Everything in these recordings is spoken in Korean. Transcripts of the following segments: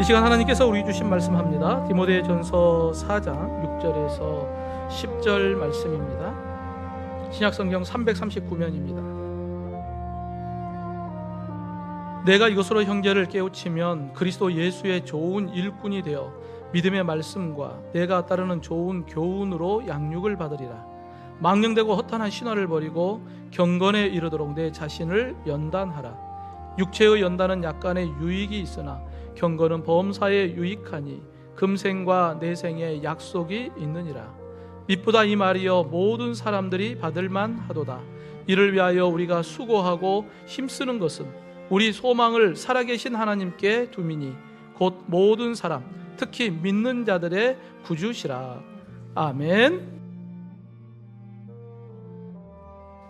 이 시간 하나님께서 우리 주신 말씀합니다. 디모데전서 4장 6절에서 10절 말씀입니다. 신약성경 339면입니다. 내가 이것으로 형제를 깨우치면 그리스도 예수의 좋은 일꾼이 되어 믿음의 말씀과 내가 따르는 좋은 교훈으로 양육을 받으리라. 망령되고 허탄한 신화를 버리고 경건에 이르도록 내 자신을 연단하라. 육체의 연단은 약간의 유익이 있으나 경건은 범사에 유익하니 금생과 내생에 약속이 있느니라. 미쁘다 이 말이여 모든 사람들이 받을만 하도다. 이를 위하여 우리가 수고하고 힘쓰는 것은 우리 소망을 살아계신 하나님께 두미니 곧 모든 사람 특히 믿는 자들의 구주시라. 아멘.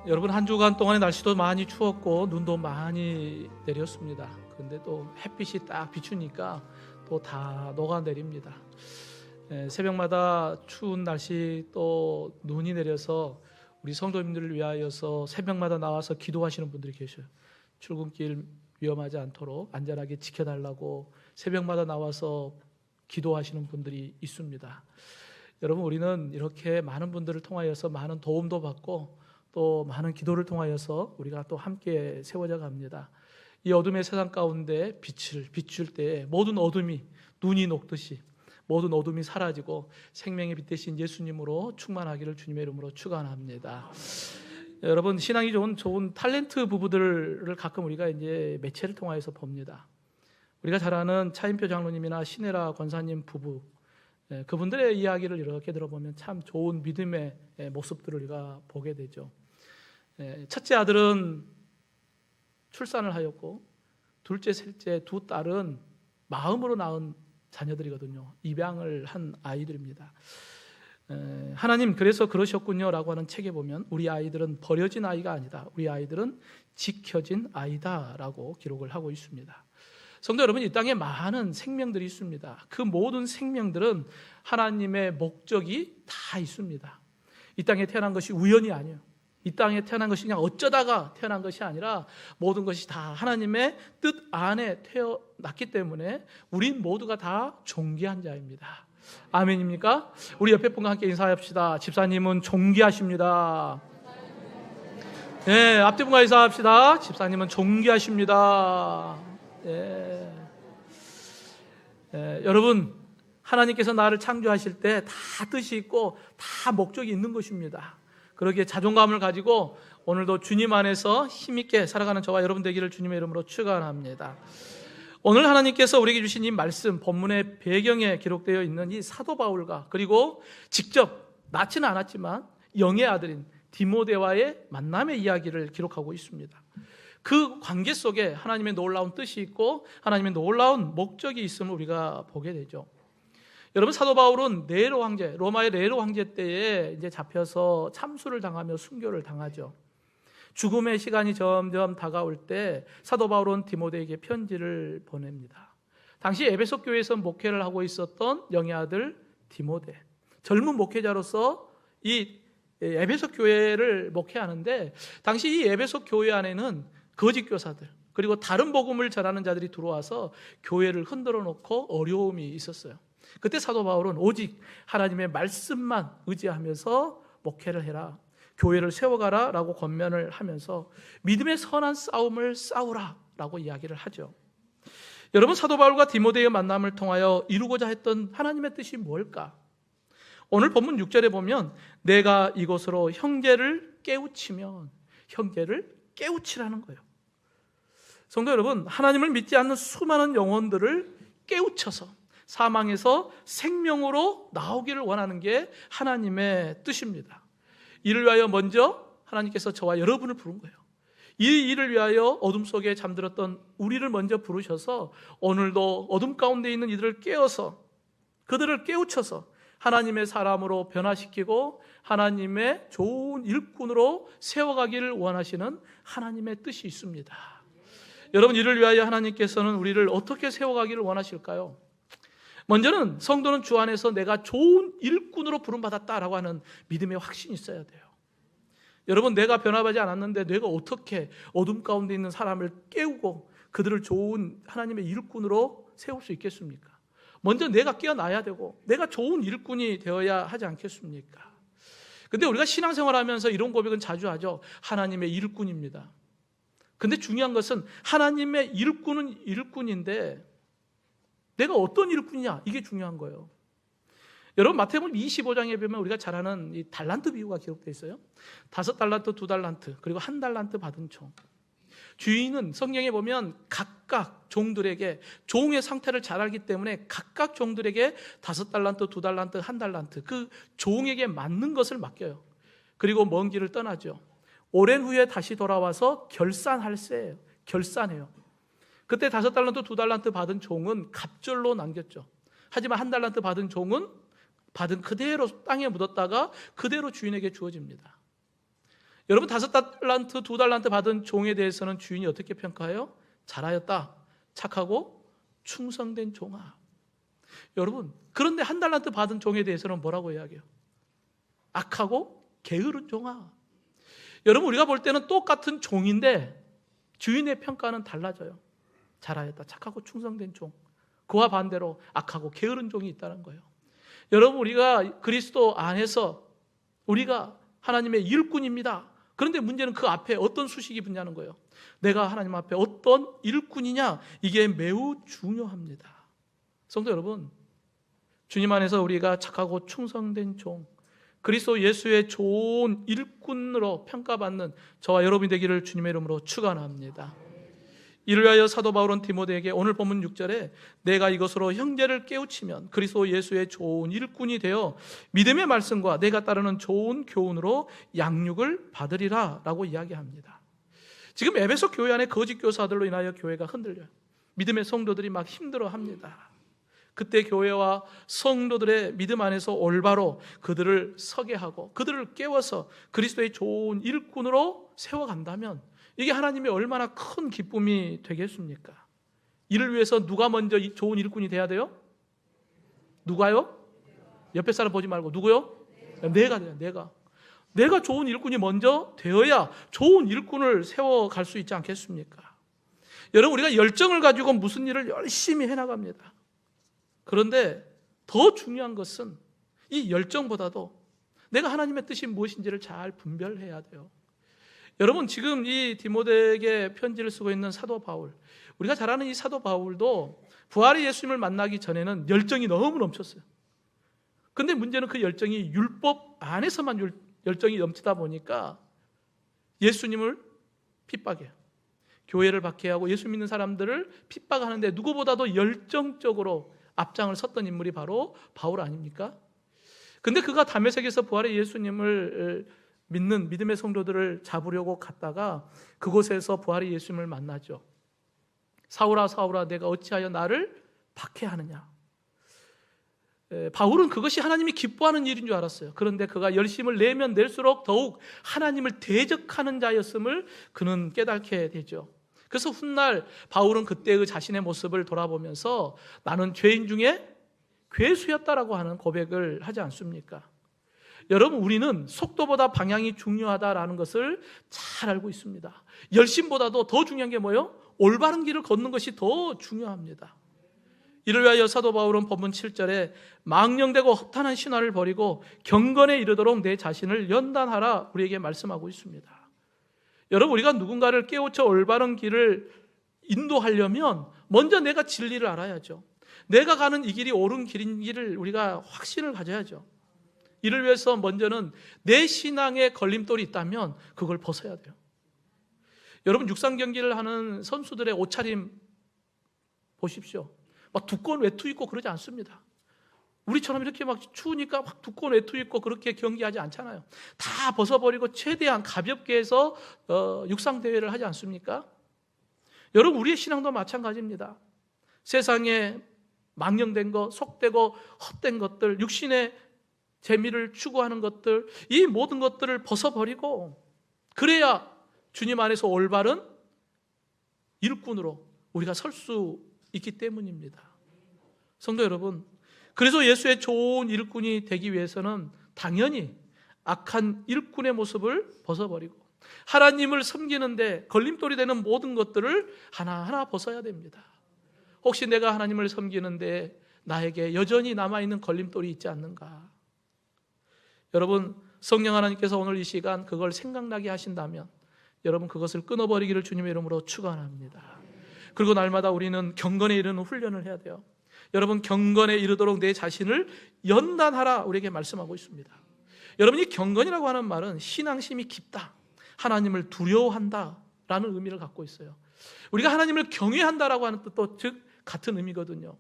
여러분, 한 주간 동안의 날씨도 많이 추웠고 눈도 많이 내렸습니다. 그런데 또 햇빛이 딱 비추니까 또 다 녹아내립니다. 새벽마다 추운 날씨 또 눈이 내려서 우리 성도님들을 위하여서 새벽마다 나와서 기도하시는 분들이 계셔요. 출근길 위험하지 않도록 안전하게 지켜달라고 새벽마다 나와서 기도하시는 분들이 있습니다. 여러분, 우리는 이렇게 많은 분들을 통하여서 많은 도움도 받고 또 많은 기도를 통하여서 우리가 또 함께 세워져 갑니다. 이 어둠의 세상 가운데 빛을 비출 때 모든 어둠이 눈이 녹듯이 모든 어둠이 사라지고 생명의 빛 대신 예수님으로 충만하기를 주님의 이름으로 축원합니다. 여러분, 신앙이 좋은 탤런트 부부들을 가끔 우리가 이제 매체를 통하여서 봅니다. 우리가 잘 아는 차인표 장로님이나 신혜라 권사님 부부, 그분들의 이야기를 이렇게 들어보면 참 좋은 믿음의 모습들을 우리가 보게 되죠. 첫째 아들은 출산을 하였고 둘째, 셋째 두 딸은 마음으로 낳은 자녀들이거든요. 입양을 한 아이들입니다. 하나님 그래서 그러셨군요 라고 하는 책에 보면 우리 아이들은 버려진 아이가 아니다, 우리 아이들은 지켜진 아이다 라고 기록을 하고 있습니다. 성도 여러분, 이 땅에 많은 생명들이 있습니다. 그 모든 생명들은 하나님의 목적이 다 있습니다. 이 땅에 태어난 것이 우연이 아니에요. 이 땅에 태어난 것이 그냥 어쩌다가 태어난 것이 아니라 모든 것이 다 하나님의 뜻 안에 태어났기 때문에 우린 모두가 다 존귀한 자입니다. 아멘입니까? 우리 옆에 분과 함께 인사합시다. 집사님은 존귀하십니다. 네, 앞뒤 분과 인사합시다. 집사님은 존귀하십니다. 여러분, 하나님께서 나를 창조하실 때 다 뜻이 있고 다 목적이 있는 것입니다. 그러기에 자존감을 가지고 오늘도 주님 안에서 힘있게 살아가는 저와 여러분 되기를 주님의 이름으로 축원합니다. 오늘 하나님께서 우리에게 주신 이 말씀, 본문의 배경에 기록되어 있는 이 사도 바울과 그리고 직접 낳지는 않았지만 영의 아들인 디모데와의 만남의 이야기를 기록하고 있습니다. 그 관계 속에 하나님의 놀라운 뜻이 있고 하나님의 놀라운 목적이 있음을 우리가 보게 되죠. 여러분, 사도 바울은 네로 황제, 로마의 네로 황제 때에 이제 잡혀서 참수를 당하며 순교를 당하죠. 죽음의 시간이 점점 다가올 때 사도 바울은 디모데에게 편지를 보냅니다. 당시 에베소 교회에서 목회를 하고 있었던 영의 아들 디모데, 젊은 목회자로서 이 에베소 교회를 목회하는데 당시 이 에베소 교회 안에는 거짓 교사들 그리고 다른 복음을 전하는 자들이 들어와서 교회를 흔들어 놓고 어려움이 있었어요. 그때 사도 바울은 오직 하나님의 말씀만 의지하면서 목회를 해라, 교회를 세워가라 라고 권면을 하면서 믿음의 선한 싸움을 싸우라 라고 이야기를 하죠. 여러분, 사도 바울과 디모데의 만남을 통하여 이루고자 했던 하나님의 뜻이 뭘까? 오늘 본문 6절에 보면 내가 이것으로 형제를 깨우치면, 형제를 깨우치라는 거예요. 성도 여러분, 하나님을 믿지 않는 수많은 영혼들을 깨우쳐서 사망에서 생명으로 나오기를 원하는 게 하나님의 뜻입니다. 이를 위하여 먼저 하나님께서 저와 여러분을 부른 거예요. 이 일을 위하여 어둠 속에 잠들었던 우리를 먼저 부르셔서 오늘도 어둠 가운데 있는 이들을 깨워서 그들을 깨우쳐서 하나님의 사람으로 변화시키고 하나님의 좋은 일꾼으로 세워가기를 원하시는 하나님의 뜻이 있습니다. 여러분, 이를 위하여 하나님께서는 우리를 어떻게 세워가기를 원하실까요? 먼저는 성도는 주 안에서 내가 좋은 일꾼으로 부름받았다라고 하는 믿음의 확신이 있어야 돼요. 여러분, 내가 변화하지 않았는데 내가 어떻게 어둠 가운데 있는 사람을 깨우고 그들을 좋은 하나님의 일꾼으로 세울 수 있겠습니까? 먼저 내가 깨어나야 되고 내가 좋은 일꾼이 되어야 하지 않겠습니까? 근데 우리가 신앙생활하면서 이런 고백은 자주 하죠. 하나님의 일꾼입니다. 근데 중요한 것은 하나님의 일꾼은 일꾼인데 내가 어떤 일꾼이냐, 이게 중요한 거예요. 여러분, 마태복음 25장에 보면 우리가 잘 아는 이 달란트 비유가 기록되어 있어요. 5달란트, 2달란트, 그리고 1달란트 받은 종. 주인은 성경에 보면 각각 종들에게, 종의 상태를 잘 알기 때문에 각각 종들에게 5달란트, 2달란트, 1달란트, 그 종에게 맞는 것을 맡겨요. 그리고 먼 길을 떠나죠. 오랜 후에 다시 돌아와서 결산할세예요. 결산해요. 그때 5달란트, 2달란트 받은 종은 갑절로 남겼죠. 하지만 1달란트 받은 종은 받은 그대로 땅에 묻었다가 그대로 주인에게 주어집니다. 여러분, 5달란트, 2달란트 받은 종에 대해서는 주인이 어떻게 평가해요? 잘하였다, 착하고 충성된 종아. 여러분, 그런데 1달란트 받은 종에 대해서는 뭐라고 이야기해요? 악하고 게으른 종아. 여러분, 우리가 볼 때는 똑같은 종인데 주인의 평가는 달라져요. 잘하였다, 착하고 충성된 종. 그와 반대로 악하고 게으른 종이 있다는 거예요. 여러분, 우리가 그리스도 안에서 우리가 하나님의 일꾼입니다. 그런데 문제는 그 앞에 어떤 수식이 붙냐는 거예요. 내가 하나님 앞에 어떤 일꾼이냐, 이게 매우 중요합니다. 성도 여러분, 주님 안에서 우리가 착하고 충성된 종, 그리스도 예수의 좋은 일꾼으로 평가받는 저와 여러분이 되기를 주님의 이름으로 축원합니다. 이를 위하여 사도 바울은 디모데에게 오늘 본문 6절에 내가 이것으로 형제를 깨우치면 그리스도 예수의 좋은 일꾼이 되어 믿음의 말씀과 내가 따르는 좋은 교훈으로 양육을 받으리라 라고 이야기합니다. 지금 에베소 교회 안에 거짓 교사들로 인하여 교회가 흔들려요. 믿음의 성도들이 막 힘들어합니다. 그때 교회와 성도들의 믿음 안에서 올바로 그들을 서게 하고 그들을 깨워서 그리스도의 좋은 일꾼으로 세워간다면 이게 하나님의 얼마나 큰 기쁨이 되겠습니까? 이를 위해서 누가 먼저 좋은 일꾼이 돼야 돼요? 누가요? 옆에 사람 보지 말고 누구요? 내가 돼요. 내가 좋은 일꾼이 먼저 되어야 좋은 일꾼을 세워갈 수 있지 않겠습니까? 여러분, 우리가 열정을 가지고 무슨 일을 열심히 해나갑니다. 그런데 더 중요한 것은 이 열정보다도 내가 하나님의 뜻이 무엇인지를 잘 분별해야 돼요. 여러분, 지금 이 디모데에게 편지를 쓰고 있는 사도 바울, 우리가 잘 아는 이 사도 바울도 부활의 예수님을 만나기 전에는 열정이 너무 넘쳤어요. 근데 문제는 그 열정이 율법 안에서만 열정이 넘치다 보니까 예수님을 핍박해요. 교회를 박해하고 예수 믿는 사람들을 핍박하는데 누구보다도 열정적으로 앞장을 섰던 인물이 바로 바울 아닙니까? 근데 그가 다메섹에서 부활의 예수님을 믿는 믿음의 성도들을 잡으려고 갔다가 그곳에서 부활의 예수님을 만나죠. 사울아 사울아 내가 어찌하여 나를 박해하느냐. 바울은 그것이 하나님이 기뻐하는 일인 줄 알았어요. 그런데 그가 열심을 내면 낼수록 더욱 하나님을 대적하는 자였음을 그는 깨닫게 되죠. 그래서 훗날 바울은 그때의 자신의 모습을 돌아보면서 나는 죄인 중에 괴수였다라고 하는 고백을 하지 않습니까? 여러분, 우리는 속도보다 방향이 중요하다라는 것을 잘 알고 있습니다. 열심보다도 더 중요한 게 뭐예요? 올바른 길을 걷는 것이 더 중요합니다. 이를 위하여 사도 바울은 본문 7절에 망령되고 허탄한 신화를 버리고 경건에 이르도록 내 자신을 연단하라 우리에게 말씀하고 있습니다. 여러분, 우리가 누군가를 깨우쳐 올바른 길을 인도하려면 먼저 내가 진리를 알아야죠. 내가 가는 이 길이 옳은 길인지를 우리가 확신을 가져야죠. 이를 위해서 먼저는 내 신앙에 걸림돌이 있다면 그걸 벗어야 돼요. 여러분, 육상 경기를 하는 선수들의 옷차림 보십시오. 막 두꺼운 외투 입고 그러지 않습니다. 우리처럼 이렇게 막 추우니까 막 두꺼운 외투 입고 그렇게 경기하지 않잖아요. 다 벗어버리고 최대한 가볍게 해서 육상 대회를 하지 않습니까? 여러분, 우리의 신앙도 마찬가지입니다. 세상에 망령된 것, 속되고 헛된 것들, 육신의 재미를 추구하는 것들, 이 모든 것들을 벗어버리고 그래야 주님 안에서 올바른 일꾼으로 우리가 설 수 있기 때문입니다. 성도 여러분, 그래서 예수의 좋은 일꾼이 되기 위해서는 당연히 악한 일꾼의 모습을 벗어버리고 하나님을 섬기는데 걸림돌이 되는 모든 것들을 하나하나 벗어야 됩니다. 혹시 내가 하나님을 섬기는데 나에게 여전히 남아있는 걸림돌이 있지 않는가? 여러분, 성령 하나님께서 오늘 이 시간 그걸 생각나게 하신다면 여러분 그것을 끊어버리기를 주님의 이름으로 축원합니다. 그리고 날마다 우리는 경건에 이르는 훈련을 해야 돼요. 여러분, 경건에 이르도록 내 자신을 연단하라 우리에게 말씀하고 있습니다. 여러분이 경건이라고 하는 말은 신앙심이 깊다, 하나님을 두려워한다 라는 의미를 갖고 있어요. 우리가 하나님을 경외한다라고 하는 뜻도 즉 같은 의미거든요.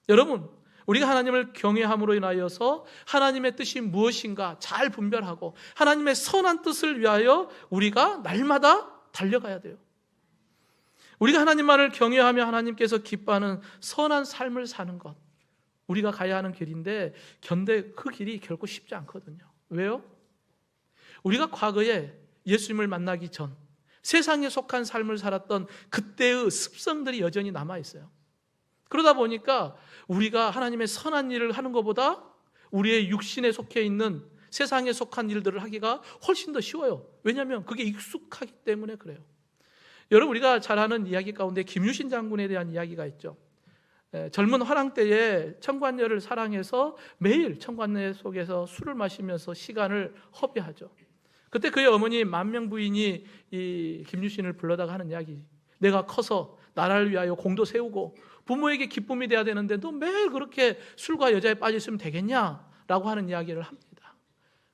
여러분, 우리가 하나님을 경외함으로 인하여서 하나님의 뜻이 무엇인가 잘 분별하고 하나님의 선한 뜻을 위하여 우리가 날마다 달려가야 돼요. 우리가 하나님만을 경외하며 하나님께서 기뻐하는 선한 삶을 사는 것, 우리가 가야 하는 길인데 견데 그 길이 결코 쉽지 않거든요. 왜요? 우리가 과거에 예수님을 만나기 전 세상에 속한 삶을 살았던 그때의 습성들이 여전히 남아있어요. 그러다 보니까 우리가 하나님의 선한 일을 하는 것보다 우리의 육신에 속해 있는 세상에 속한 일들을 하기가 훨씬 더 쉬워요. 왜냐하면 그게 익숙하기 때문에 그래요. 여러분, 우리가 잘 아는 이야기 가운데 김유신 장군에 대한 이야기가 있죠. 젊은 화랑 때에 청관녀를 사랑해서 매일 청관녀 속에서 술을 마시면서 시간을 허비하죠. 그때 그의 어머니 만명 부인이 이 김유신을 불러다가 하는 이야기, 내가 커서 나라를 위하여 공도 세우고 부모에게 기쁨이 돼야 되는데 너 매일 그렇게 술과 여자에 빠져 있으면 되겠냐라고 하는 이야기를 합니다.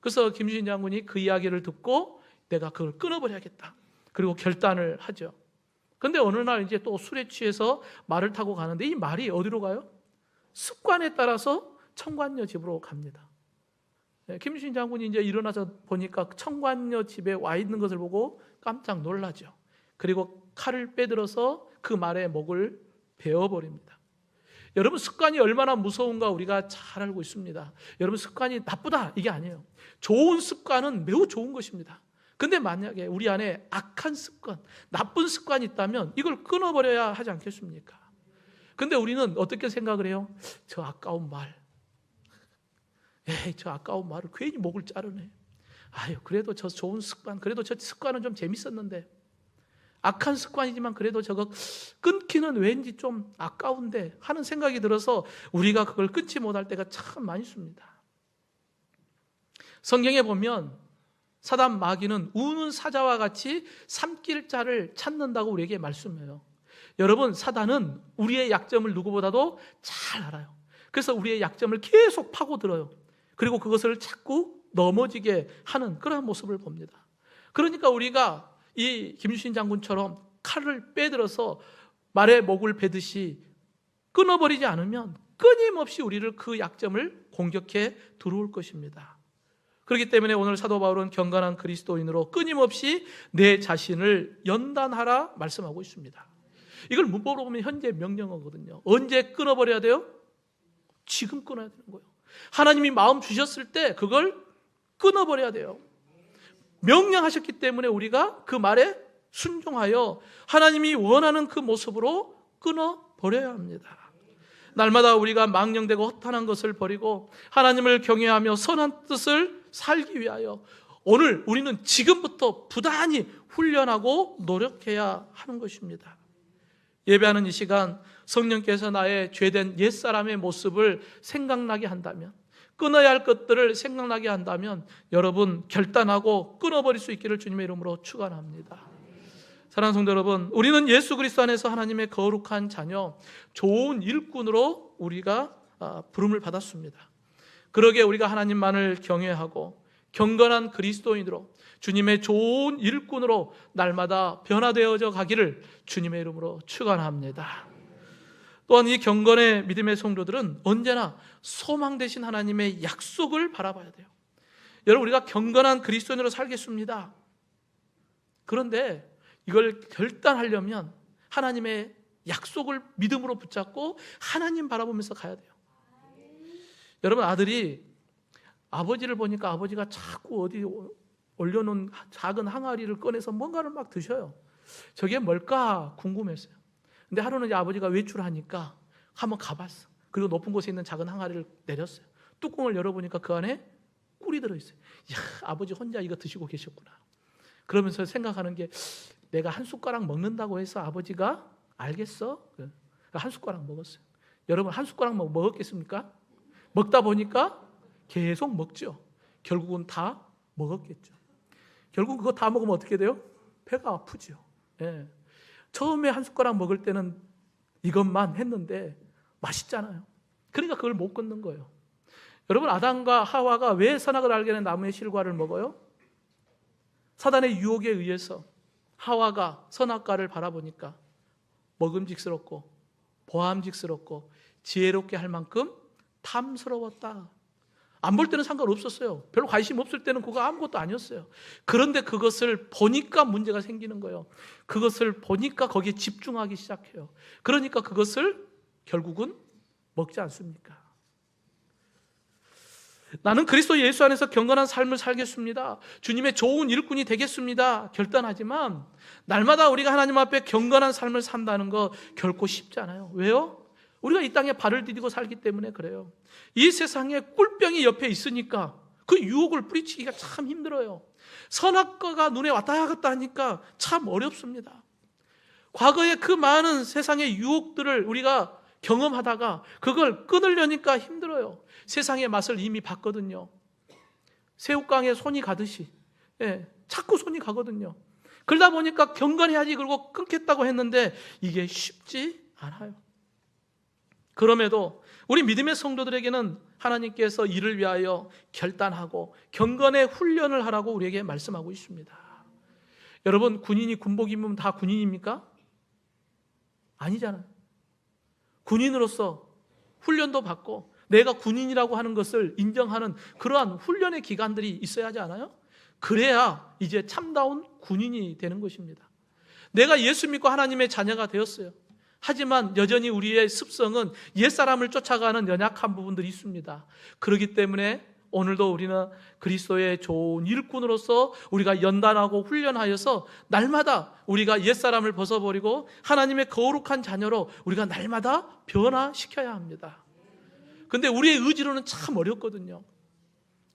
그래서 김유신 장군이 그 이야기를 듣고 내가 그걸 끊어버려야겠다, 그리고 결단을 하죠. 그런데 어느 날 이제 또 술에 취해서 말을 타고 가는데 이 말이 어디로 가요? 습관에 따라서 청관녀 집으로 갑니다. 김유신 장군이 이제 일어나서 보니까 청관녀 집에 와 있는 것을 보고 깜짝 놀라죠. 그리고 칼을 빼들어서 그 말의 목을 베어버립니다. 여러분, 습관이 얼마나 무서운가 우리가 잘 알고 있습니다. 여러분, 습관이 나쁘다 이게 아니에요. 좋은 습관은 매우 좋은 것입니다. 근데 만약에 우리 안에 악한 습관, 나쁜 습관이 있다면 이걸 끊어버려야 하지 않겠습니까? 근데 우리는 어떻게 생각을 해요? 저 아까운 말, 저 아까운 말을 괜히 목을 자르네. 아유, 그래도 저 좋은 습관, 그래도 저 습관은 좀 재밌었는데, 악한 습관이지만 그래도 저거 끊기는 왠지 좀 아까운데 하는 생각이 들어서 우리가 그걸 끊지 못할 때가 참 많이 있습니다. 성경에 보면 사단 마귀는 우는 사자와 같이 삼킬 자를 찾는다고 우리에게 말씀해요. 여러분, 사단은 우리의 약점을 누구보다도 잘 알아요. 그래서 우리의 약점을 계속 파고들어요. 그리고 그것을 자꾸 넘어지게 하는 그런 모습을 봅니다. 그러니까 우리가 이 김유신 장군처럼 칼을 빼들어서 말의 목을 베듯이 끊어버리지 않으면 끊임없이 우리를 그 약점을 공격해 들어올 것입니다. 그렇기 때문에 오늘 사도 바울은 경건한 그리스도인으로 끊임없이 내 자신을 연단하라 말씀하고 있습니다. 이걸 문법으로 보면 현재 명령어거든요. 언제 끊어버려야 돼요? 지금 끊어야 되는 거예요. 하나님이 마음 주셨을 때 그걸 끊어버려야 돼요. 명령하셨기 때문에 우리가 그 말에 순종하여 하나님이 원하는 그 모습으로 끊어버려야 합니다. 날마다 우리가 망령되고 허탄한 것을 버리고 하나님을 경외하며 선한 뜻을 살기 위하여 오늘 우리는 지금부터 부단히 훈련하고 노력해야 하는 것입니다. 예배하는 이 시간 성령께서 나의 죄된 옛사람의 모습을 생각나게 한다면, 끊어야 할 것들을 생각나게 한다면 여러분 결단하고 끊어버릴 수 있기를 주님의 이름으로 축원합니다. 사랑하는 성도 여러분, 우리는 예수 그리스도 안에서 하나님의 거룩한 자녀, 좋은 일꾼으로 우리가 부름을 받았습니다. 그러기에 우리가 하나님만을 경외하고 경건한 그리스도인으로 주님의 좋은 일꾼으로 날마다 변화되어져 가기를 주님의 이름으로 축원합니다. 또한 이 경건의 믿음의 성도들은 언제나 소망 되신 하나님의 약속을 바라봐야 돼요. 여러분, 우리가 경건한 그리스도인으로 살겠습니다. 그런데 이걸 결단하려면 하나님의 약속을 믿음으로 붙잡고 하나님 바라보면서 가야 돼요. 여러분, 아들이 아버지를 보니까 아버지가 자꾸 어디 올려놓은 작은 항아리를 꺼내서 뭔가를 막 드셔요. 저게 뭘까 궁금했어요. 근데 하루는 이제 아버지가 외출하니까 한번 가봤어. 그리고 높은 곳에 있는 작은 항아리를 내렸어요. 뚜껑을 열어보니까 그 안에 꿀이 들어있어요. 야, 아버지 혼자 이거 드시고 계셨구나. 그러면서 생각하는 게, 내가 한 숟가락 먹는다고 해서 아버지가 알겠어? 한 숟가락 먹었어요. 여러분 한 숟가락만 먹었겠습니까? 먹다 보니까 계속 먹죠. 결국은 다 먹었겠죠. 결국 그거 다 먹으면 어떻게 돼요? 배가 아프죠. 예. 처음에 한 숟가락 먹을 때는 이것만 했는데 맛있잖아요. 그러니까 그걸 못 끊는 거예요. 여러분 아담과 하와가 왜 선악을 알게 된 나무의 실과를 먹어요? 사단의 유혹에 의해서 하와가 선악과를 바라보니까 먹음직스럽고 보암직스럽고 지혜롭게 할 만큼 탐스러웠다. 안 볼 때는 상관없었어요. 별로 관심 없을 때는 그거 아무것도 아니었어요. 그런데 그것을 보니까 문제가 생기는 거예요. 그것을 보니까 거기에 집중하기 시작해요. 그러니까 그것을 결국은 먹지 않습니까? 나는 그리스도 예수 안에서 경건한 삶을 살겠습니다. 주님의 좋은 일꾼이 되겠습니다. 결단하지만 날마다 우리가 하나님 앞에 경건한 삶을 산다는 거 결코 쉽지 않아요. 왜요? 우리가 이 땅에 발을 디디고 살기 때문에 그래요. 이 세상에 꿀병이 옆에 있으니까 그 유혹을 뿌리치기가 참 힘들어요. 선악과가 눈에 왔다 갔다 하니까 참 어렵습니다. 과거에 그 많은 세상의 유혹들을 우리가 경험하다가 그걸 끊으려니까 힘들어요. 세상의 맛을 이미 봤거든요. 새우깡에 손이 가듯이 자꾸 손이 가거든요. 그러다 보니까 경건해야지 그러고 끊겠다고 했는데 이게 쉽지 않아요. 그럼에도 우리 믿음의 성도들에게는 하나님께서 이를 위하여 결단하고 경건의 훈련을 하라고 우리에게 말씀하고 있습니다. 여러분 군인이 군복 입으면 다 군인입니까? 아니잖아요. 군인으로서 훈련도 받고 내가 군인이라고 하는 것을 인정하는 그러한 훈련의 기간들이 있어야 하지 않아요? 그래야 이제 참다운 군인이 되는 것입니다. 내가 예수 믿고 하나님의 자녀가 되었어요. 하지만 여전히 우리의 습성은 옛사람을 쫓아가는 연약한 부분들이 있습니다. 그렇기 때문에 오늘도 우리는 그리스도의 좋은 일꾼으로서 우리가 연단하고 훈련하여서 날마다 우리가 옛사람을 벗어버리고 하나님의 거룩한 자녀로 우리가 날마다 변화시켜야 합니다. 근데 우리의 의지로는 참 어렵거든요.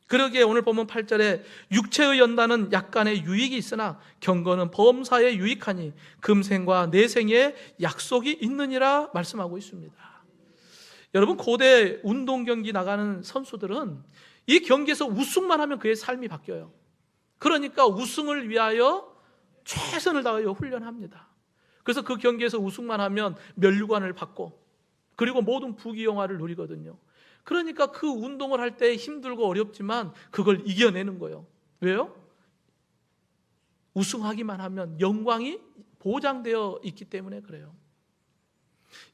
그러기에 오늘 보면 8절에 육체의 연단은 약간의 유익이 있으나 경건은 범사에 유익하니 금생과 내생에 약속이 있느니라 말씀하고 있습니다. 여러분 고대 운동 경기 나가는 선수들은 이 경기에서 우승만 하면 그의 삶이 바뀌어요. 그러니까 우승을 위하여 최선을 다하여 훈련합니다. 그래서 그 경기에서 우승만 하면 면류관을 받고 그리고 모든 부귀영화를 누리거든요. 그러니까 그 운동을 할 때 힘들고 어렵지만 그걸 이겨내는 거예요. 왜요? 우승하기만 하면 영광이 보장되어 있기 때문에 그래요.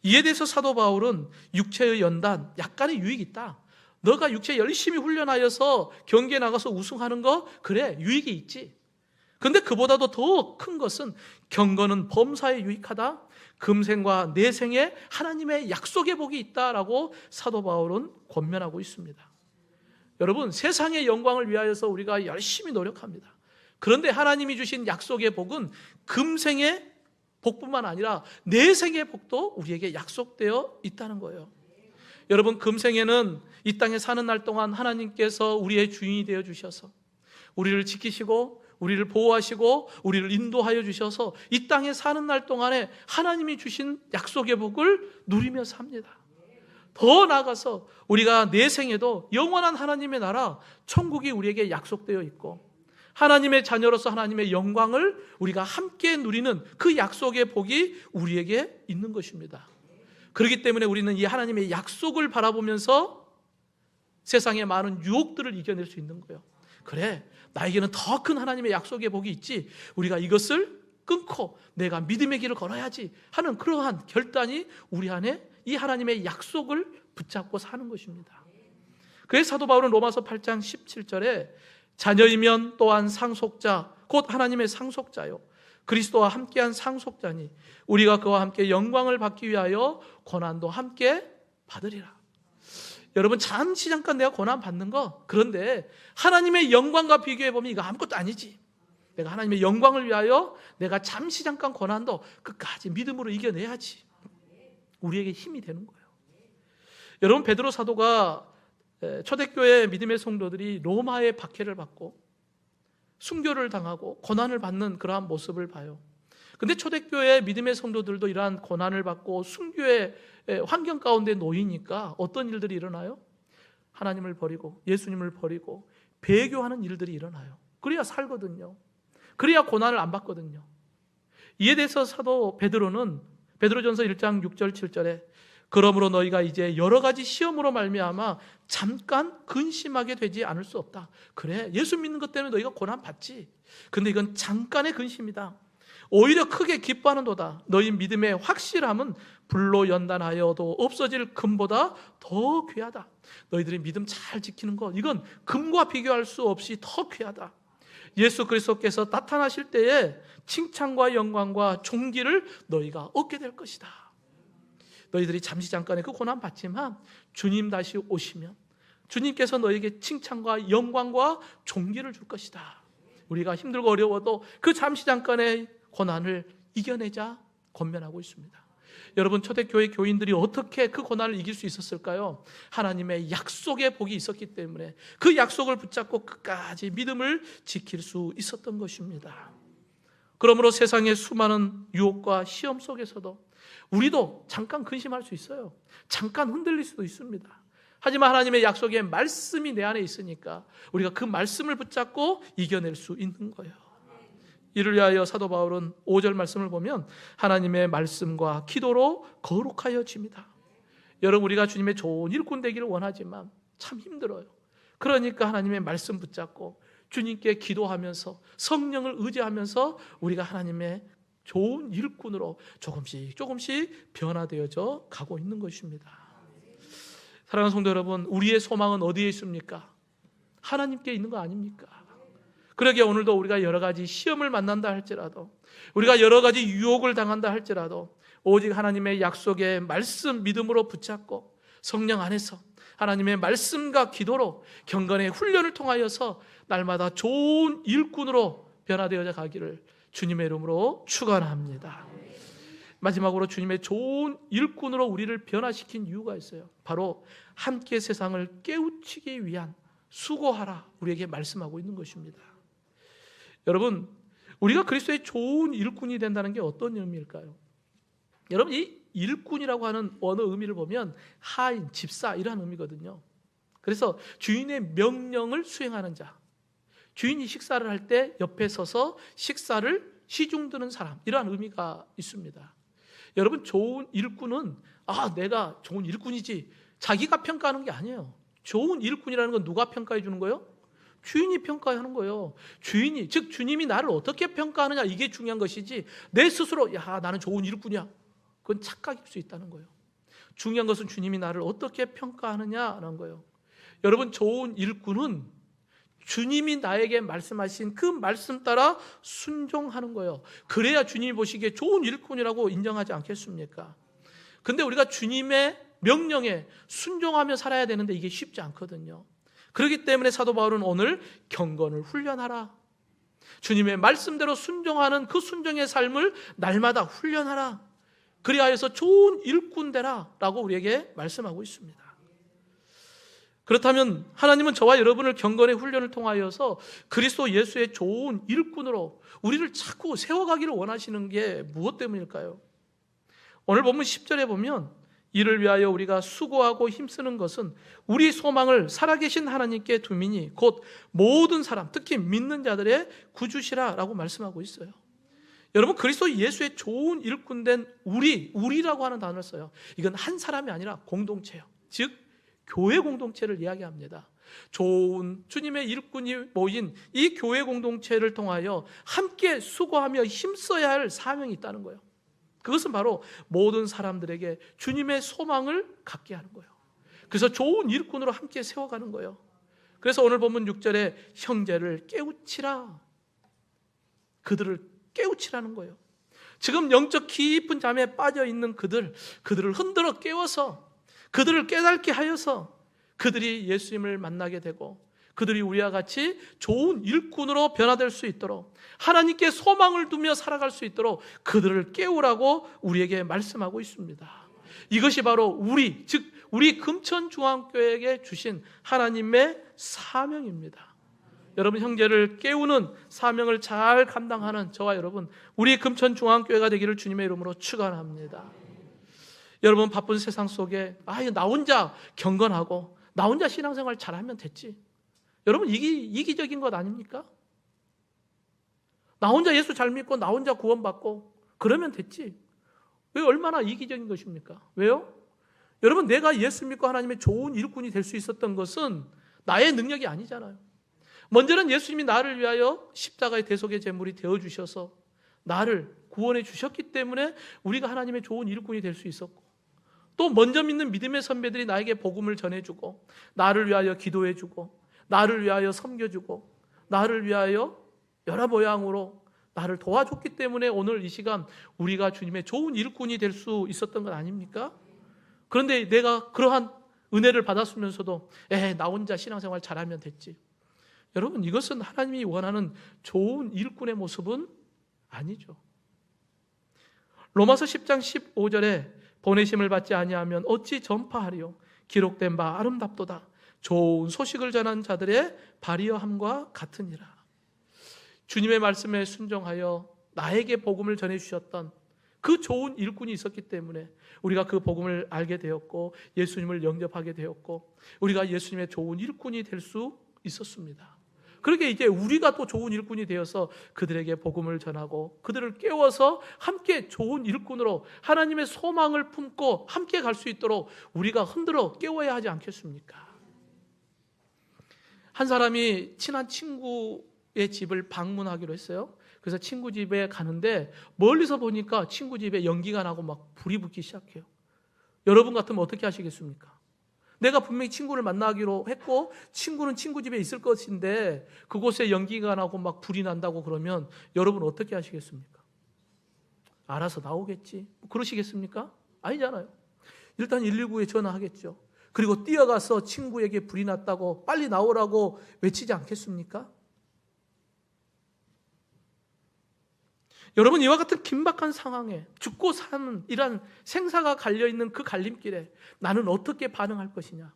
이에 대해서 사도 바울은 육체의 연단, 약간의 유익이 있다. 너가 육체 열심히 훈련하여서 경기에 나가서 우승하는 거 그래 유익이 있지. 근데 그보다도 더 큰 것은 경건은 범사에 유익하다. 금생과 내생에 하나님의 약속의 복이 있다라고 사도 바울은 권면하고 있습니다. 여러분 세상의 영광을 위하여서 우리가 열심히 노력합니다. 그런데 하나님이 주신 약속의 복은 금생의 복뿐만 아니라 내생의 복도 우리에게 약속되어 있다는 거예요. 여러분 금생에는 이 땅에 사는 날 동안 하나님께서 우리의 주인이 되어 주셔서 우리를 지키시고 우리를 보호하시고 우리를 인도하여 주셔서 이 땅에 사는 날 동안에 하나님이 주신 약속의 복을 누리며 삽니다. 더 나아가서 우리가 내 생에도 영원한 하나님의 나라 천국이 우리에게 약속되어 있고 하나님의 자녀로서 하나님의 영광을 우리가 함께 누리는 그 약속의 복이 우리에게 있는 것입니다. 그렇기 때문에 우리는 이 하나님의 약속을 바라보면서 세상의 많은 유혹들을 이겨낼 수 있는 거예요. 그래, 나에게는 더 큰 하나님의 약속의 복이 있지. 우리가 이것을 끊고 내가 믿음의 길을 걸어야지 하는 그러한 결단이 우리 안에 이 하나님의 약속을 붙잡고 사는 것입니다. 그래서 사도 바울은 로마서 8장 17절에 자녀이면 또한 상속자, 곧 하나님의 상속자요 그리스도와 함께한 상속자니 우리가 그와 함께 영광을 받기 위하여 고난도 함께 받으리라. 여러분 잠시 잠깐 내가 고난 받는 거 그런데 하나님의 영광과 비교해보면 이거 아무것도 아니지. 내가 하나님의 영광을 위하여 내가 잠시 잠깐 고난도 끝까지 믿음으로 이겨내야지. 우리에게 힘이 되는 거예요. 여러분 베드로 사도가 초대교회 믿음의 성도들이 로마의 박해를 받고 순교를 당하고 고난을 받는 그러한 모습을 봐요. 근데 초대교회 믿음의 성도들도 이러한 고난을 받고 순교의 환경 가운데 놓이니까 어떤 일들이 일어나요? 하나님을 버리고 예수님을 버리고 배교하는 일들이 일어나요. 그래야 살거든요. 그래야 고난을 안 받거든요. 이에 대해서 사도 베드로는 베드로전서 1장 6절 7절에 그러므로 너희가 이제 여러 가지 시험으로 말미암아 잠깐 근심하게 되지 않을 수 없다. 그래, 예수 믿는 것 때문에 너희가 고난 받지. 근데 이건 잠깐의 근심이다. 오히려 크게 기뻐하는도다. 너희 믿음의 확실함은 불로 연단하여도 없어질 금보다 더 귀하다. 너희들이 믿음 잘 지키는 것, 이건 금과 비교할 수 없이 더 귀하다. 예수 그리스도께서 나타나실 때에 칭찬과 영광과 존귀를 너희가 얻게 될 것이다. 너희들이 잠시 잠깐의 그 고난 받지만 주님 다시 오시면 주님께서 너에게 칭찬과 영광과 존귀를 줄 것이다. 우리가 힘들고 어려워도 그 잠시 잠깐의 고난을 이겨내자 권면하고 있습니다. 여러분, 초대교회 교인들이 어떻게 그 고난을 이길 수 있었을까요? 하나님의 약속의 복이 있었기 때문에 그 약속을 붙잡고 끝까지 믿음을 지킬 수 있었던 것입니다. 그러므로 세상의 수많은 유혹과 시험 속에서도 우리도 잠깐 근심할 수 있어요. 잠깐 흔들릴 수도 있습니다. 하지만 하나님의 약속의 말씀이 내 안에 있으니까 우리가 그 말씀을 붙잡고 이겨낼 수 있는 거예요. 이를 위하여 사도 바울은 5절 말씀을 보면 하나님의 말씀과 기도로 거룩하여집니다. 여러분, 우리가 주님의 좋은 일꾼 되기를 원하지만 참 힘들어요. 그러니까 하나님의 말씀 붙잡고 주님께 기도하면서 성령을 의지하면서 우리가 하나님의 좋은 일꾼으로 조금씩 변화되어져 가고 있는 것입니다. 사랑하는 성도 여러분, 우리의 소망은 어디에 있습니까? 하나님께 있는 거 아닙니까? 그러기에 오늘도 우리가 여러 가지 시험을 만난다 할지라도, 우리가 여러 가지 유혹을 당한다 할지라도 오직 하나님의 약속의 말씀 믿음으로 붙잡고 성령 안에서 하나님의 말씀과 기도로 경건의 훈련을 통하여서 날마다 좋은 일꾼으로 변화되어져 가기를 주님의 이름으로 축원합니다. 마지막으로 주님의 좋은 일꾼으로 우리를 변화시킨 이유가 있어요. 바로 함께 세상을 깨우치기 위한 수고하라 우리에게 말씀하고 있는 것입니다. 여러분, 우리가 그리스도의 좋은 일꾼이 된다는 게 어떤 의미일까요? 여러분, 이 일꾼이라고 하는 언어 의미를 보면 하인, 집사 이런 의미거든요. 그래서 주인의 명령을 수행하는 자, 주인이 식사를 할 때 옆에 서서 식사를 시중드는 사람, 이러한 의미가 있습니다. 여러분, 좋은 일꾼은 내가 좋은 일꾼이지 자기가 평가하는 게 아니에요. 좋은 일꾼이라는 건 누가 평가해 주는 거예요? 주인이 평가하는 거예요. 주인이, 즉 주님이 나를 어떻게 평가하느냐, 이게 중요한 것이지 내 스스로 나는 좋은 일꾼이야, 그건 착각일 수 있다는 거예요. 중요한 것은 주님이 나를 어떻게 평가하느냐라는 거예요. 여러분, 좋은 일꾼은 주님이 나에게 말씀하신 그 말씀 따라 순종하는 거예요. 그래야 주님이 보시기에 좋은 일꾼이라고 인정하지 않겠습니까? 근데 우리가 주님의 명령에 순종하며 살아야 되는데 이게 쉽지 않거든요. 그렇기 때문에 사도 바울은 오늘 경건을 훈련하라, 주님의 말씀대로 순종하는 그 순종의 삶을 날마다 훈련하라, 그리하여서 좋은 일꾼 되라 라고 우리에게 말씀하고 있습니다. 그렇다면 하나님은 저와 여러분을 경건의 훈련을 통하여서 그리스도 예수의 좋은 일꾼으로 우리를 자꾸 세워가기를 원하시는 게 무엇 때문일까요? 오늘 본문 10절에 보면 이를 위하여 우리가 수고하고 힘쓰는 것은 우리 소망을 살아계신 하나님께 두미니 곧 모든 사람, 특히 믿는 자들의 구주시라 라고 말씀하고 있어요. 여러분, 그리스도 예수의 좋은 일꾼된 우리라고 하는 단어를 써요. 이건 한 사람이 아니라 공동체예요. 즉 교회 공동체를 이야기합니다. 좋은 주님의 일꾼이 모인 이 교회 공동체를 통하여 함께 수고하며 힘써야 할 사명이 있다는 거예요. 그것은 바로 모든 사람들에게 주님의 소망을 갖게 하는 거예요. 그래서 좋은 일꾼으로 함께 세워가는 거예요. 그래서 오늘 본문 6절에 형제를 깨우치라, 그들을 깨우치라는 거예요. 지금 영적 깊은 잠에 빠져 있는 그들을 흔들어 깨워서 그들을 깨닫게 하여서 그들이 예수님을 만나게 되고 그들이 우리와 같이 좋은 일꾼으로 변화될 수 있도록, 하나님께 소망을 두며 살아갈 수 있도록 그들을 깨우라고 우리에게 말씀하고 있습니다. 이것이 바로 우리 금천중앙교회에게 주신 하나님의 사명입니다. 여러분, 형제를 깨우는 사명을 잘 감당하는 저와 여러분, 우리 금천중앙교회가 되기를 주님의 이름으로 축원합니다. 여러분, 바쁜 세상 속에 나 혼자 경건하고 나 혼자 신앙생활 잘하면 됐지. 여러분, 이기적인 것 아닙니까? 나 혼자 예수 잘 믿고 나 혼자 구원받고 그러면 됐지. 왜 얼마나 이기적인 것입니까? 왜요? 여러분, 내가 예수 믿고 하나님의 좋은 일꾼이 될 수 있었던 것은 나의 능력이 아니잖아요. 먼저는 예수님이 나를 위하여 십자가의 대속의 제물이 되어주셔서 나를 구원해 주셨기 때문에 우리가 하나님의 좋은 일꾼이 될 수 있었고, 또 먼저 믿는 믿음의 선배들이 나에게 복음을 전해주고 나를 위하여 기도해주고 나를 위하여 섬겨주고 나를 위하여 여러 모양으로 나를 도와줬기 때문에 오늘 이 시간 우리가 주님의 좋은 일꾼이 될 수 있었던 것 아닙니까? 그런데 내가 그러한 은혜를 받았으면서도 나 혼자 신앙생활 잘하면 됐지. 여러분, 이것은 하나님이 원하는 좋은 일꾼의 모습은 아니죠. 로마서 10장 15절에 보내심을 받지 아니하면 어찌 전파하리요? 기록된 바 아름답도다. 좋은 소식을 전한 자들의 발이여함과 같으니라. 주님의 말씀에 순종하여 나에게 복음을 전해주셨던 그 좋은 일꾼이 있었기 때문에 우리가 그 복음을 알게 되었고 예수님을 영접하게 되었고 우리가 예수님의 좋은 일꾼이 될 수 있었습니다. 그렇게 이제 우리가 또 좋은 일꾼이 되어서 그들에게 복음을 전하고 그들을 깨워서 함께 좋은 일꾼으로 하나님의 소망을 품고 함께 갈 수 있도록 우리가 흔들어 깨워야 하지 않겠습니까? 한 사람이 친한 친구의 집을 방문하기로 했어요. 그래서 친구 집에 가는데 멀리서 보니까 친구 집에 연기가 나고 막 불이 붙기 시작해요. 여러분 같으면 어떻게 하시겠습니까? 내가 분명히 친구를 만나기로 했고 친구는 친구 집에 있을 것인데 그곳에 연기가 나고 막 불이 난다고 그러면 여러분 어떻게 하시겠습니까? 알아서 나오겠지. 그러시겠습니까? 아니잖아요. 일단 119에 전화하겠죠. 그리고 뛰어가서 친구에게 불이 났다고 빨리 나오라고 외치지 않겠습니까? 여러분, 이와 같은 긴박한 상황에 죽고 사는 이란 생사가 갈려있는 그 갈림길에 나는 어떻게 반응할 것이냐?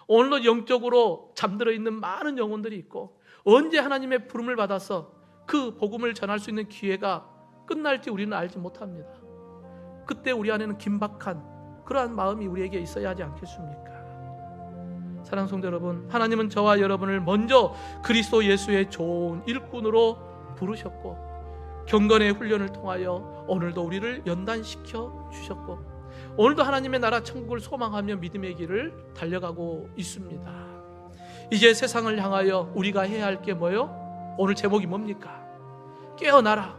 오늘도 영적으로 잠들어 있는 많은 영혼들이 있고 언제 하나님의 부름을 받아서 그 복음을 전할 수 있는 기회가 끝날지 우리는 알지 못합니다. 그때 우리 안에는 긴박한 그러한 마음이 우리에게 있어야 하지 않겠습니까? 사랑하는 성도 여러분, 하나님은 저와 여러분을 먼저 그리스도 예수의 좋은 일꾼으로 부르셨고 경건의 훈련을 통하여 오늘도 우리를 연단시켜 주셨고 오늘도 하나님의 나라 천국을 소망하며 믿음의 길을 달려가고 있습니다. 이제 세상을 향하여 우리가 해야 할 게 뭐예요? 오늘 제목이 뭡니까? 깨어나라.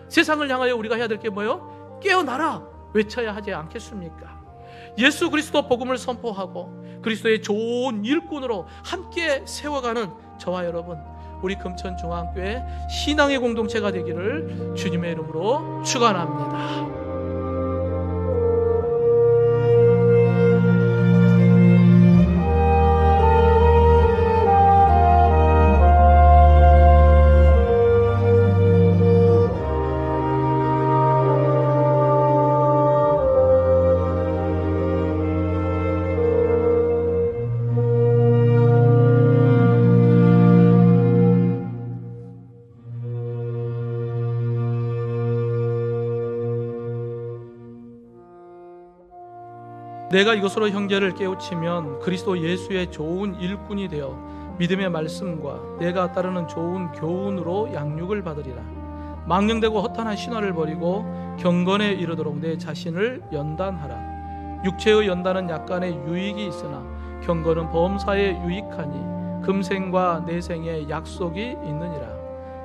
세상을 향하여 우리가 해야 될 게 뭐예요? 깨어나라 외쳐야 하지 않겠습니까? 예수 그리스도 복음을 선포하고 그리스도의 좋은 일꾼으로 함께 세워가는 저와 여러분, 우리 금천중앙교회 신앙의 공동체가 되기를 주님의 이름으로 축원합니다. 내가 이것으로 형제를 깨우치면 그리스도 예수의 좋은 일꾼이 되어 믿음의 말씀과 내가 따르는 좋은 교훈으로 양육을 받으리라. 망령되고 허탄한 신화를 버리고 경건에 이르도록 내 자신을 연단하라. 육체의 연단은 약간의 유익이 있으나 경건은 범사에 유익하니 금생과 내생에 약속이 있느니라.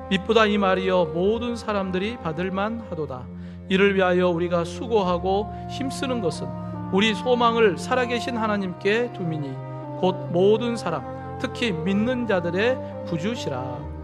미쁘다 이 말이여 모든 사람들이 받을만 하도다. 이를 위하여 우리가 수고하고 힘쓰는 것은 우리 소망을 살아계신 하나님께 두미니 곧 모든 사람 특히 믿는 자들의 부주시라.